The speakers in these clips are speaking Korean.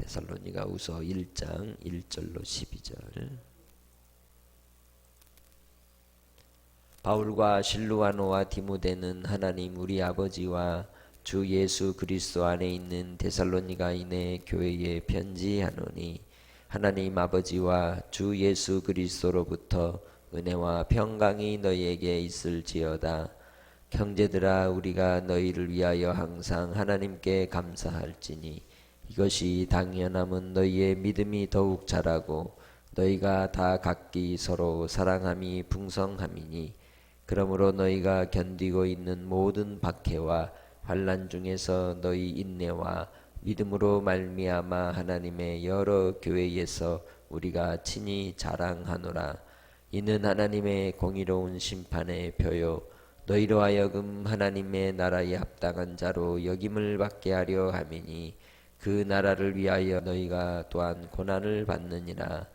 데살로니가후서 1장 1절로 12절. 바울과 실루아노와 디모데는 하나님 우리 아버지와 주 예수 그리스도 안에 있는 데살로니가인의 교회에 편지하노니, 하나님 아버지와 주 예수 그리스도로부터 은혜와 평강이 너희에게 있을지어다. 형제들아, 우리가 너희를 위하여 항상 하나님께 감사할지니 이것이 당연함은 너희의 믿음이 더욱 자라고 너희가 다 각기 서로 사랑함이 풍성함이니, 그러므로 너희가 견디고 있는 모든 박해와 환난 중에서 너희 인내와 믿음으로 말미암아 하나님의 여러 교회에서 우리가 친히 자랑하노라. 이는 하나님의 공의로운 심판의 표요 너희로 하여금 하나님의 나라에 합당한 자로 여김을 받게 하려 함이니, 그 나라를 위하여 너희가 또한 고난을 받느니라.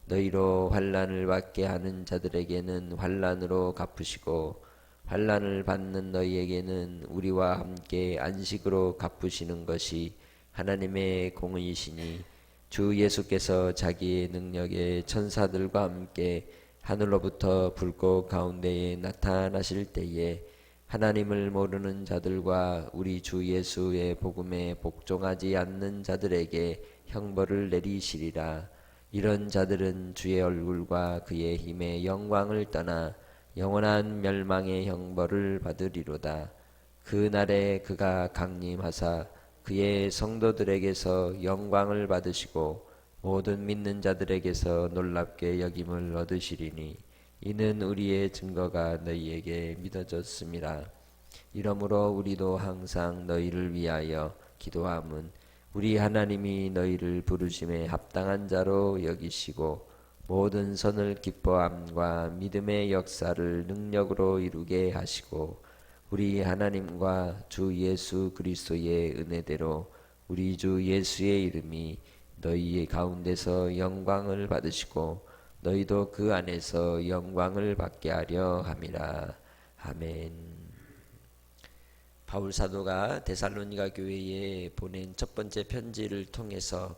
너희로 환난을 받게 하는 자들에게는 환난으로 갚으시고 환난을 받는 너희에게는 우리와 함께 안식으로 갚으시는 것이 하나님의 공의이시니, 주 예수께서 자기의 능력의 천사들과 함께 하늘로부터 불꽃 가운데에 나타나실 때에 하나님을 모르는 자들과 우리 주 예수의 복음에 복종하지 않는 자들에게 형벌을 내리시리라. 이런 자들은 주의 얼굴과 그의 힘의 영광을 떠나 영원한 멸망의 형벌을 받으리로다. 그 날에 그가 강림하사 그의 성도들에게서 영광을 받으시고 모든 믿는 자들에게서 놀랍게 여김을 얻으시리니, 이는 우리의 증거가 너희에게 믿어졌습니다. 이러므로 우리도 항상 너희를 위하여 기도함은 우리 하나님이 너희를 부르심에 합당한 자로 여기시고 모든 선을 기뻐함과 믿음의 역사를 능력으로 이루게 하시고, 우리 하나님과 주 예수 그리스도의 은혜대로 우리 주 예수의 이름이 너희 가운데서 영광을 받으시고 너희도 그 안에서 영광을 받게 하려 함이라. 아멘. 바울 사도가 데살로니가 교회에 보낸 첫 번째 편지를 통해서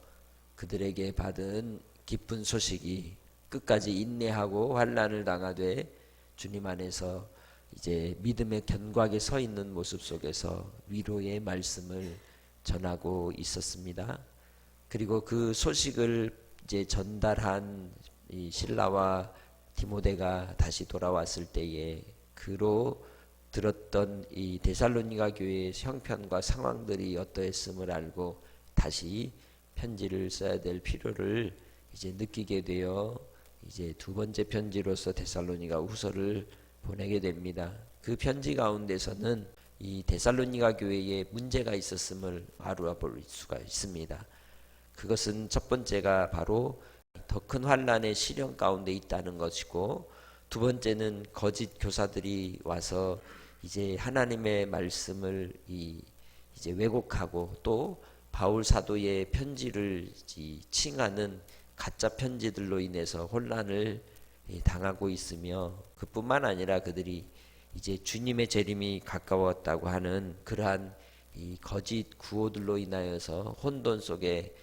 그들에게 받은 기쁜 소식이, 끝까지 인내하고 환난을 당하되 주님 안에서 이제 믿음의 견고하게 서 있는 모습 속에서 위로의 말씀을 전하고 있었습니다. 그리고 그 소식을 이제 전달한 이 실라와 디모데가 다시 돌아왔을 때에 그로 들었던 이 데살로니가 교회의 형편과 상황들이 어떠했음을 알고 다시 편지를 써야 될 필요를 이제 느끼게 되어 이제 두 번째 편지로서 데살로니가 후서를 보내게 됩니다. 그 편지 가운데서는 이 데살로니가 교회에 문제가 있었음을 알아볼 수가 있습니다. 그것은 첫 번째가 바로 더 큰 환난의 시련 가운데 있다는 것이고, 두 번째는 거짓 교사들이 와서 이제 하나님의 말씀을 이제 왜곡하고 또 바울 사도의 편지를 칭하는 가짜 편지들로 인해서 혼란을 당하고 있으며, 그뿐만 아니라 그들이 이제 주님의 재림이 가까웠다고 하는 그러한 이 거짓 구호들로 인하여서 혼돈 속에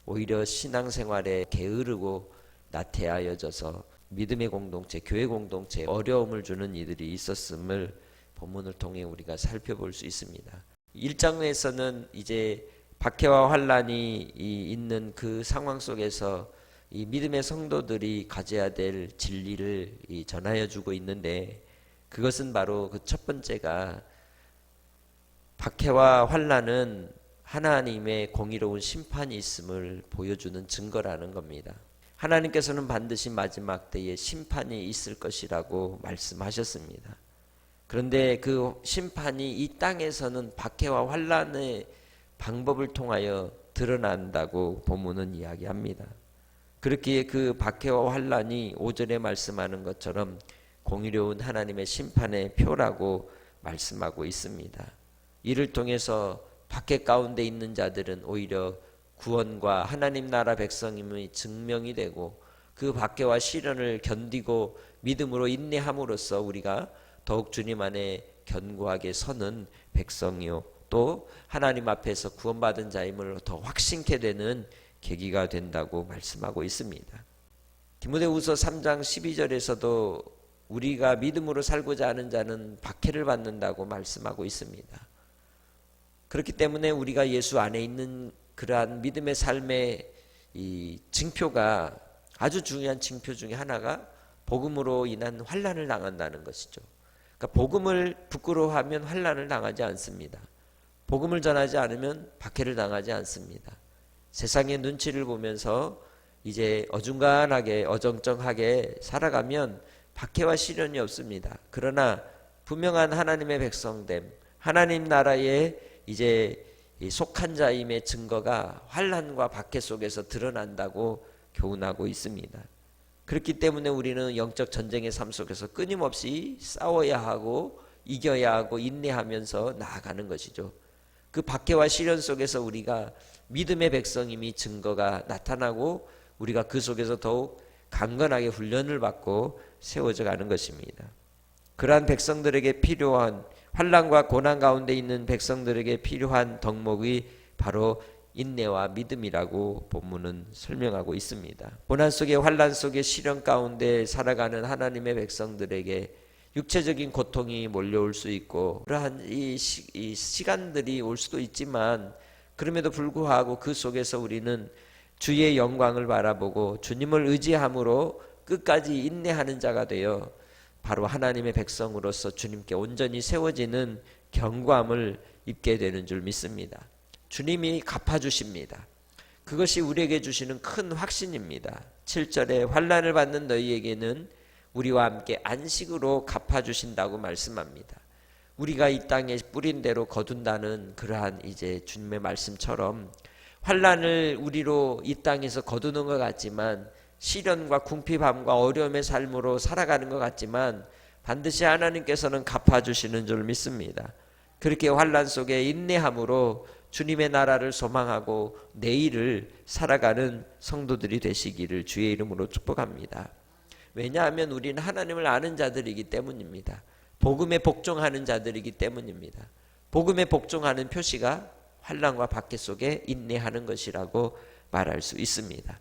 오히려 신앙생활에 게으르고 나태하여져서 믿음의 공동체, 교회 공동체에 어려움을 주는 이들이 있었음을 본문을 통해 우리가 살펴볼 수 있습니다. 1장에서는 이제 박해와 환난이 있는 그 상황 속에서 이 믿음의 성도들이 가져야 될 진리를 전하여 주고 있는데, 그것은 바로 그 첫 번째가 박해와 환난은 하나님의 공의로운 심판이 있음을 보여주는 증거라는 겁니다. 하나님께서는 반드시 마지막 때에 심판이 있을 것이라고 말씀하셨습니다. 그런데 그 심판이 이 땅에서는 박해와 환난의 방법을 통하여 드러난다고 본문은 이야기합니다. 그렇기에 그 박해와 환난이 5절에 말씀하는 것처럼 공의로운 하나님의 심판의 표라고 말씀하고 있습니다. 이를 통해서 박해 가운데 있는 자들은 오히려 구원과 하나님 나라 백성임의 증명이 되고, 그 박해와 시련을 견디고 믿음으로 인내함으로써 우리가 더욱 주님 안에 견고하게 서는 백성이요, 또 하나님 앞에서 구원받은 자임을 더 확신케 되는 계기가 된다고 말씀하고 있습니다. 디모데후서 3장 12절에서도 우리가 믿음으로 살고자 하는 자는 박해를 받는다고 말씀하고 있습니다. 그렇기 때문에 우리가 예수 안에 있는 그러한 믿음의 삶의 이 징표가, 아주 중요한 징표 중에 하나가 복음으로 인한 환난을 당한다는 것이죠. 그러니까 복음을 부끄러워하면 환난을 당하지 않습니다. 복음을 전하지 않으면 박해를 당하지 않습니다. 세상의 눈치를 보면서 이제 어중간하게 어정쩡하게 살아가면 박해와 시련이 없습니다. 그러나 분명한 하나님의 백성됨, 하나님 나라에 이제 속한 자임의 증거가 환난과 박해 속에서 드러난다고 교훈하고 있습니다. 그렇기 때문에 우리는 영적 전쟁의 삶 속에서 끊임없이 싸워야 하고 이겨야 하고 인내하면서 나아가는 것이죠. 그 박해와 시련 속에서 우리가 믿음의 백성임이 증거가 나타나고 우리가 그 속에서 더욱 강건하게 훈련을 받고 세워져 가는 것입니다. 그러한 백성들에게 필요한, 환난과 고난 가운데 있는 백성들에게 필요한 덕목이 바로 인내와 믿음이라고 본문은 설명하고 있습니다. 고난 속에, 환난 속에, 시련 가운데 살아가는 하나님의 백성들에게 육체적인 고통이 몰려올 수 있고 그러한 이 시간들이 올 수도 있지만, 그럼에도 불구하고 그 속에서 우리는 주의 영광을 바라보고 주님을 의지함으로 끝까지 인내하는 자가 되어 바로 하나님의 백성으로서 주님께 온전히 세워지는 경고함을 입게 되는 줄 믿습니다. 주님이 갚아주십니다. 그것이 우리에게 주시는 큰 확신입니다. 7절에 환난을 받는 너희에게는 우리와 함께 안식으로 갚아주신다고 말씀합니다. 우리가 이 땅에 뿌린 대로 거둔다는 그러한 이제 주님의 말씀처럼 환난을 우리로 이 땅에서 거두는 것 같지만, 시련과 궁핍함과 어려움의 삶으로 살아가는 것 같지만 반드시 하나님께서는 갚아주시는 줄 믿습니다. 그렇게 환난 속에 인내함으로 주님의 나라를 소망하고 내일을 살아가는 성도들이 되시기를 주의 이름으로 축복합니다. 왜냐하면 우리는 하나님을 아는 자들이기 때문입니다. 복음에 복종하는 자들이기 때문입니다. 복음에 복종하는 표시가 환난과 박해 속에 인내하는 것이라고 말할 수 있습니다.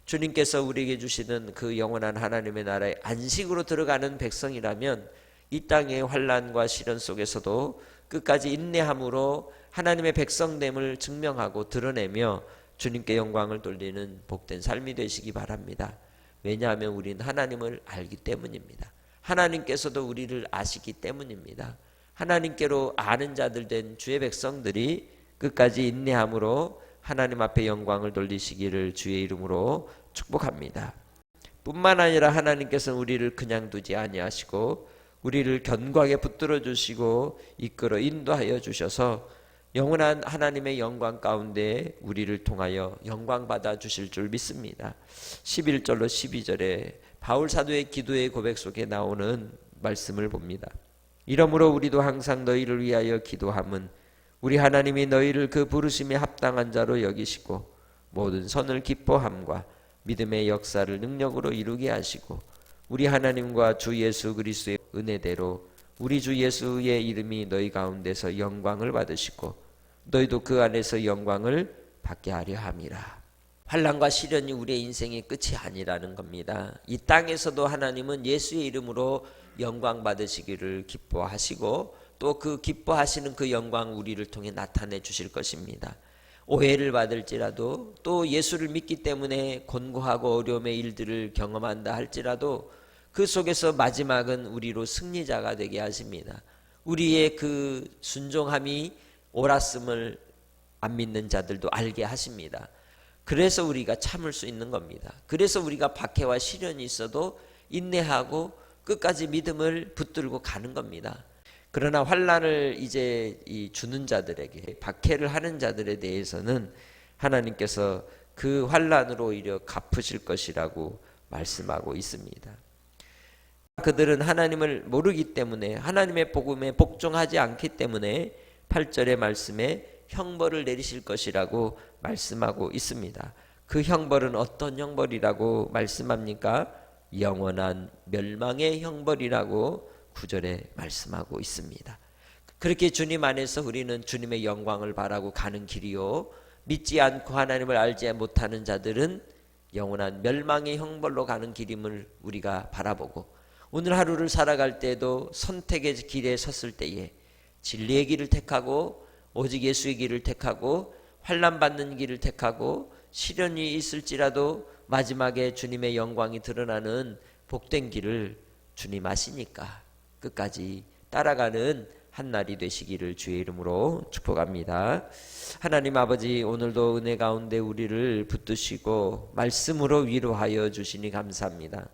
주님께서 우리에게 주시는 그 영원한 하나님의 나라에 안식으로 들어가는 백성이라면 이 땅의 환난과 시련 속에서도 끝까지 인내함으로 하나님의 백성됨을 증명하고 드러내며 주님께 영광을 돌리는 복된 삶이 되시기 바랍니다. 왜냐하면 우리는 하나님을 알기 때문입니다. 하나님께서도 우리를 아시기 때문입니다. 하나님께로 아는 자들 된 주의 백성들이 끝까지 인내함으로 하나님 앞에 영광을 돌리시기를 주의 이름으로 축복합니다. 뿐만 아니라 하나님께서는 우리를 그냥 두지 아니하시고 우리를 견고하게 붙들어 주시고 이끌어 인도하여 주셔서 영원한 하나님의 영광 가운데 우리를 통하여 영광 받아 주실 줄 믿습니다. 11절로 12절에 바울 사도의 기도의 고백 속에 나오는 말씀을 봅니다. 이러므로 우리도 항상 너희를 위하여 기도함은 우리 하나님이 너희를 그 부르심에 합당한 자로 여기시고 모든 선을 기뻐함과 믿음의 역사를 능력으로 이루게 하시고 우리 하나님과 주 예수 그리스도의 은혜대로 우리 주 예수의 이름이 너희 가운데서 영광을 받으시고 너희도 그 안에서 영광을 받게 하려 함이라. 환난과 시련이 우리의 인생의 끝이 아니라는 겁니다. 이 땅에서도 하나님은 예수의 이름으로 영광 받으시기를 기뻐하시고 또 그 기뻐하시는 그 영광 우리를 통해 나타내 주실 것입니다. 오해를 받을지라도 또 예수를 믿기 때문에 곤고하고 어려움의 일들을 경험한다 할지라도 그 속에서 마지막은 우리로 승리자가 되게 하십니다. 우리의 그 순종함이 옳았음을 안 믿는 자들도 알게 하십니다. 그래서 우리가 참을 수 있는 겁니다. 그래서 우리가 박해와 시련이 있어도 인내하고 끝까지 믿음을 붙들고 가는 겁니다. 그러나 환난을 이제 주는 자들에게, 박해를 하는 자들에 대해서는 하나님께서 그 환난으로 오히려 갚으실 것이라고 말씀하고 있습니다. 그들은 하나님을 모르기 때문에 하나님의 복음에 복종하지 않기 때문에 8절의 말씀에 형벌을 내리실 것이라고 말씀하고 있습니다. 그 형벌은 어떤 형벌이라고 말씀합니까? 영원한 멸망의 형벌이라고 9절에 말씀하고 있습니다. 그렇게 주님 안에서 우리는 주님의 영광을 바라고 가는 길이요 믿지 않고 하나님을 알지 못하는 자들은 영원한 멸망의 형벌로 가는 길임을 우리가 바라보고, 오늘 하루를 살아갈 때도 선택의 길에 섰을 때에 진리의 길을 택하고 오직 예수의 길을 택하고 환난 받는 길을 택하고 시련이 있을지라도 마지막에 주님의 영광이 드러나는 복된 길을 주님 아시니까 끝까지 따라가는 한 날이 되시기를 주의 이름으로 축복합니다. 하나님 아버지, 오늘도 은혜 가운데 우리를 붙드시고 말씀으로 위로하여 주시니 감사합니다.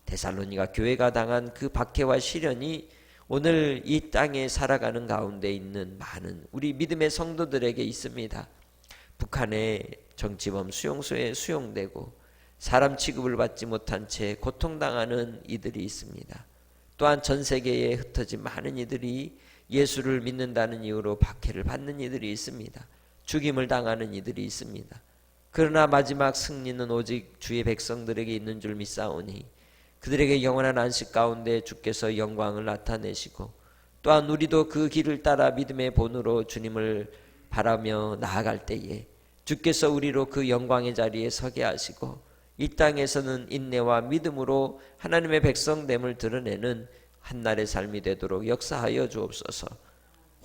데살로니가 교회가 당한 그 박해와 시련이 오늘 이 땅에 살아가는 가운데 있는 많은 우리 믿음의 성도들에게 있습니다. 북한의 정치범 수용소에 수용되고 사람 취급을 받지 못한 채 고통당하는 이들이 있습니다. 또한 전 세계에 흩어진 많은 이들이 예수를 믿는다는 이유로 박해를 받는 이들이 있습니다. 죽임을 당하는 이들이 있습니다. 그러나 마지막 승리는 오직 주의 백성들에게 있는 줄 믿사오니 그들에게 영원한 안식 가운데 주께서 영광을 나타내시고, 또한 우리도 그 길을 따라 믿음의 본으로 주님을 바라며 나아갈 때에 주께서 우리로 그 영광의 자리에 서게 하시고, 이 땅에서는 인내와 믿음으로 하나님의 백성됨을 드러내는 한날의 삶이 되도록 역사하여 주옵소서.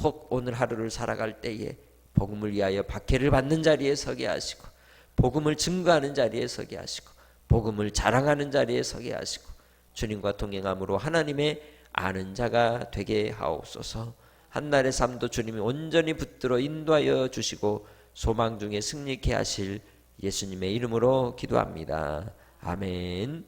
혹 오늘 하루를 살아갈 때에 복음을 위하여 박해를 받는 자리에 서게 하시고, 복음을 증거하는 자리에 서게 하시고, 복음을 자랑하는 자리에 서게 하시고, 주님과 동행함으로 하나님의 아는 자가 되게 하옵소서. 한날의 삶도 주님이 온전히 붙들어 인도하여 주시고 소망 중에 승리케 하실 예수님의 이름으로 기도합니다. 아멘.